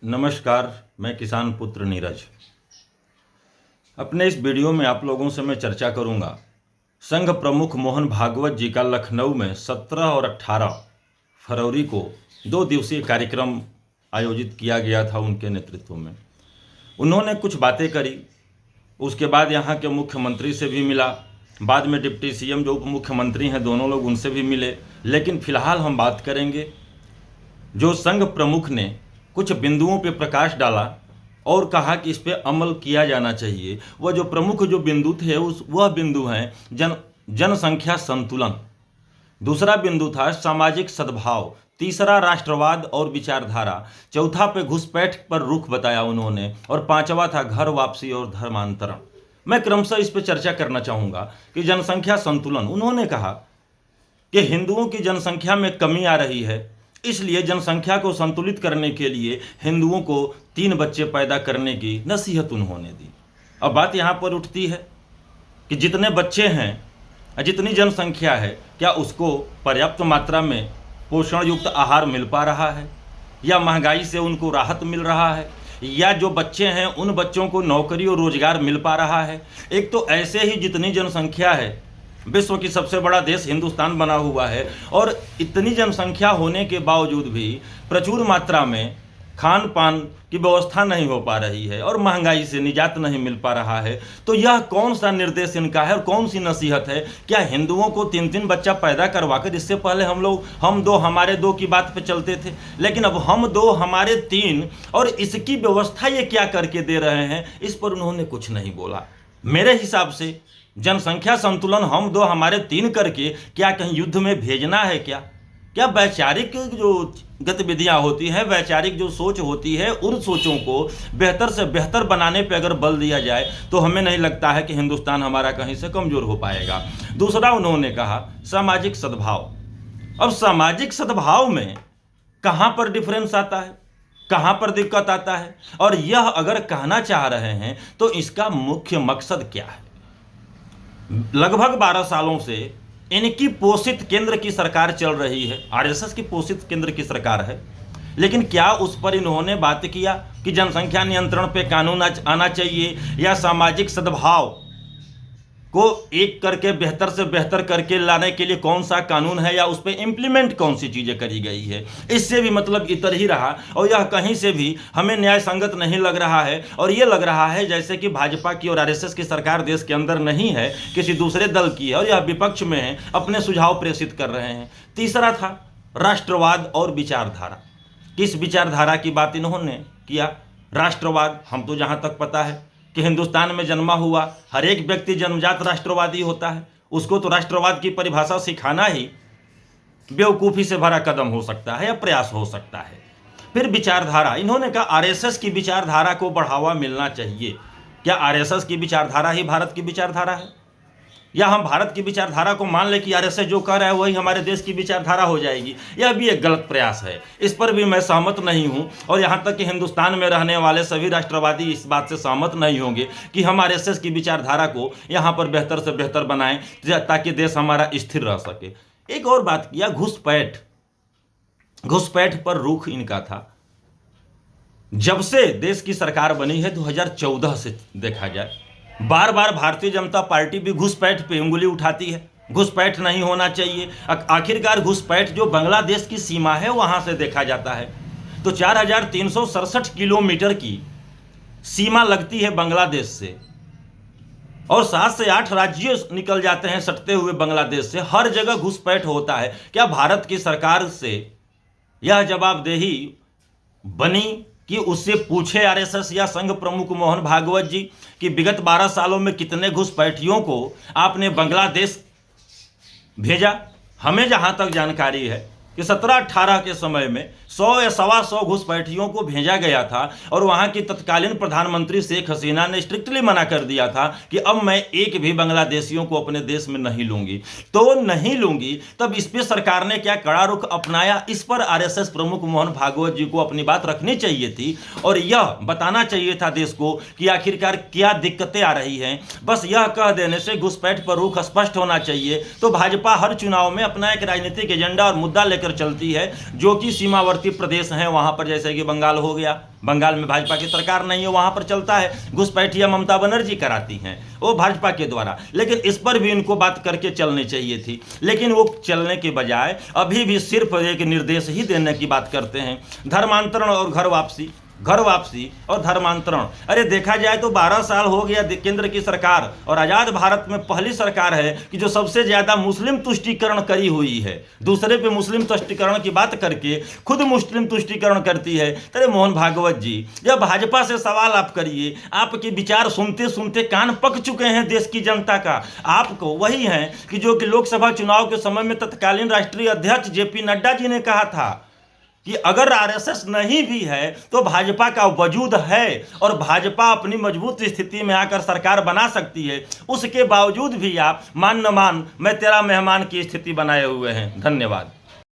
नमस्कार। मैं किसान पुत्र नीरज। अपने इस वीडियो में आप लोगों से मैं चर्चा करूंगा संघ प्रमुख मोहन भागवत जी का लखनऊ में 17 और 18 फरवरी को 2 दिवसीय कार्यक्रम आयोजित किया गया था। उनके नेतृत्व में उन्होंने कुछ बातें करी। उसके बाद यहाँ के मुख्यमंत्री से भी मिला, बाद में डिप्टी सीएम जो उप मुख्यमंत्री हैं दोनों लोग उनसे भी मिले। लेकिन फिलहाल हम बात करेंगे जो संघ प्रमुख ने कुछ बिंदुओं पे प्रकाश डाला और कहा कि इस पे अमल किया जाना चाहिए। वह जो प्रमुख जो बिंदु थे वह बिंदु हैं जनसंख्या संतुलन, दूसरा बिंदु था सामाजिक सद्भाव, तीसरा राष्ट्रवाद और विचारधारा, चौथा पे घुसपैठ पर रुख बताया उन्होंने, और पांचवा था घर वापसी और धर्मांतरण। मैं क्रमशः इस पर चर्चा करना चाहूँगा कि जनसंख्या संतुलन, उन्होंने कहा कि हिंदुओं की जनसंख्या में कमी आ रही है, इसलिए जनसंख्या को संतुलित करने के लिए हिंदुओं को 3 बच्चे पैदा करने की नसीहत उन्होंने दी। अब बात यहाँ पर उठती है कि जितने बच्चे हैं, जितनी जनसंख्या है, क्या उसको पर्याप्त मात्रा में पोषण युक्त आहार मिल पा रहा है, या महंगाई से उनको राहत मिल रहा है, या जो बच्चे हैं उन बच्चों को नौकरी और रोजगार मिल पा रहा है। एक तो ऐसे ही जितनी जनसंख्या है, विश्व की सबसे बड़ा देश हिंदुस्तान बना हुआ है, और इतनी जनसंख्या होने के बावजूद भी प्रचुर मात्रा में खान पान की व्यवस्था नहीं हो पा रही है और महंगाई से निजात नहीं मिल पा रहा है। तो यह कौन सा निर्देश इनका है और कौन सी नसीहत है? क्या हिंदुओं को 3-3 बच्चा पैदा करवाकर, इससे पहले हम दो हमारे दो की बात पे चलते थे, लेकिन अब हम 2 हमारे 3, और इसकी व्यवस्था ये क्या करके दे रहे हैं, इस पर उन्होंने कुछ नहीं बोला। मेरे हिसाब से जनसंख्या संतुलन हम 2 हमारे 3 करके क्या कहीं युद्ध में भेजना है? क्या वैचारिक जो गतिविधियां होती हैं, वैचारिक जो सोच होती है, उन सोचों को बेहतर से बेहतर बनाने पे अगर बल दिया जाए तो हमें नहीं लगता है कि हिंदुस्तान हमारा कहीं से कमजोर हो पाएगा। दूसरा उन्होंने कहा सामाजिक सद्भाव। अब सामाजिक सद्भाव में कहाँ पर डिफरेंस आता है, कहाँ पर दिक्कत आता है, और यह अगर कहना चाह रहे हैं तो इसका मुख्य मकसद क्या है? लगभग 12 सालों से इनकी पोषित केंद्र की सरकार चल रही है, आरएसएस की पोषित केंद्र की सरकार है, लेकिन क्या उस पर इन्होंने बात किया कि जनसंख्या नियंत्रण पे कानून आना चाहिए, या सामाजिक सद्भाव को एक करके बेहतर से बेहतर करके लाने के लिए कौन सा कानून है, या उस पर इम्प्लीमेंट कौन सी चीज़ें करी गई है? इससे भी मतलब इतर ही रहा, और यह कहीं से भी हमें न्याय संगत नहीं लग रहा है। और ये लग रहा है जैसे कि भाजपा की और आरएसएस की सरकार देश के अंदर नहीं है, किसी दूसरे दल की है, और यह विपक्ष में है, अपने सुझाव प्रेषित कर रहे हैं। तीसरा था राष्ट्रवाद और विचारधारा। किस विचारधारा की बात इन्होंने किया? राष्ट्रवाद, हम तो जहाँ तक पता है कि हिंदुस्तान में जन्मा हुआ हर एक व्यक्ति जन्मजात राष्ट्रवादी होता है, उसको तो राष्ट्रवाद की परिभाषा सिखाना ही बेवकूफ़ी से भरा कदम हो सकता है या प्रयास हो सकता है। फिर विचारधारा, इन्होंने कहा आरएसएस की विचारधारा को बढ़ावा मिलना चाहिए। क्या आरएसएस की विचारधारा ही भारत की विचारधारा है, या हम भारत की विचारधारा को मान ले कि आरएसएस जो कह रहा है वही हमारे देश की विचारधारा हो जाएगी? यह भी एक गलत प्रयास है, इस पर भी मैं सहमत नहीं हूं। और यहाँ तक कि हिंदुस्तान में रहने वाले सभी राष्ट्रवादी इस बात से सहमत नहीं होंगे कि हम आरएसएस की विचारधारा को यहाँ पर बेहतर से बेहतर बनाएं ताकि देश हमारा स्थिर रह सके। एक और बात किया, घुसपैठ पर रुख इनका था। जब से देश की सरकार बनी है 2014 से देखा जाए, बार बार भारतीय जनता पार्टी भी घुसपैठ पे उंगली उठाती है, घुसपैठ नहीं होना चाहिए। आखिरकार घुसपैठ जो बांग्लादेश की सीमा है वहां से देखा जाता है तो 4367 किलोमीटर की सीमा लगती है बांग्लादेश से, और 7 से 8 राज्य निकल जाते हैं सटते हुए बांग्लादेश से। हर जगह घुसपैठ होता है। क्या भारत की सरकार से यह जवाबदेही बनी कि उससे पूछे आरएसएस या संघ प्रमुख मोहन भागवत जी कि विगत 12 सालों में कितने घुसपैठियों को आपने बांग्लादेश भेजा? हमें जहां तक जानकारी है कि 17-18 के समय में 100 या 125 घुसपैठियों को भेजा गया था, और वहां की तत्कालीन प्रधानमंत्री शेख हसीना ने स्ट्रिक्टली मना कर दिया था कि अब मैं एक भी बांग्लादेशियों को अपने देश में नहीं लूंगी। तो नहीं लूंगी, तब इस पर सरकार ने क्या कड़ा रुख अपनाया? इस पर आरएसएस प्रमुख मोहन भागवत जी को अपनी बात रखनी चाहिए थी, और यह बताना चाहिए था देश को कि आखिरकार क्या दिक्कतें आ रही हैं। बस यह कह देने से घुसपैठ पर रुख स्पष्ट होना चाहिए। तो भाजपा हर चुनाव में अपना एक राजनीतिक एजेंडा और मुद्दा लेकर लेकर चलती है, जो कि सीमावर्ती प्रदेश हैं वहाँ पर, जैसे कि बंगाल हो गया, बंगाल में भाजपा की सरकार नहीं है, वहाँ पर चलता है, घुसपैठिया ममता बनर्जी कराती हैं वो भाजपा के द्वारा। लेकिन इस पर भी इनको बात करके चलनी चाहिए थी, लेकिन वो चलने के बजाय अभी भी सिर्फ एक निर्देश ही देने की बात करते हैं। धर्मांतरण और घर वापसी और धर्मांतरण, अरे देखा जाए तो 12 साल हो गया केंद्र की सरकार, और आज़ाद भारत में पहली सरकार है कि जो सबसे ज़्यादा मुस्लिम तुष्टीकरण करी हुई है। दूसरे पे मुस्लिम तुष्टीकरण की बात करके खुद मुस्लिम तुष्टीकरण करती है। अरे मोहन भागवत जी, जब भाजपा से सवाल आप करिए, आपके विचार सुनते सुनते कान पक चुके हैं देश की जनता का। आपको वही है कि जो कि लोकसभा चुनाव के समय में तत्कालीन राष्ट्रीय अध्यक्ष जेपी नड्डा जी ने कहा था कि अगर आरएसएस नहीं भी है तो भाजपा का वजूद है और भाजपा अपनी मजबूत स्थिति में आकर सरकार बना सकती है। उसके बावजूद भी आप मान न मान मैं तेरा मेहमान की स्थिति बनाए हुए हैं। धन्यवाद।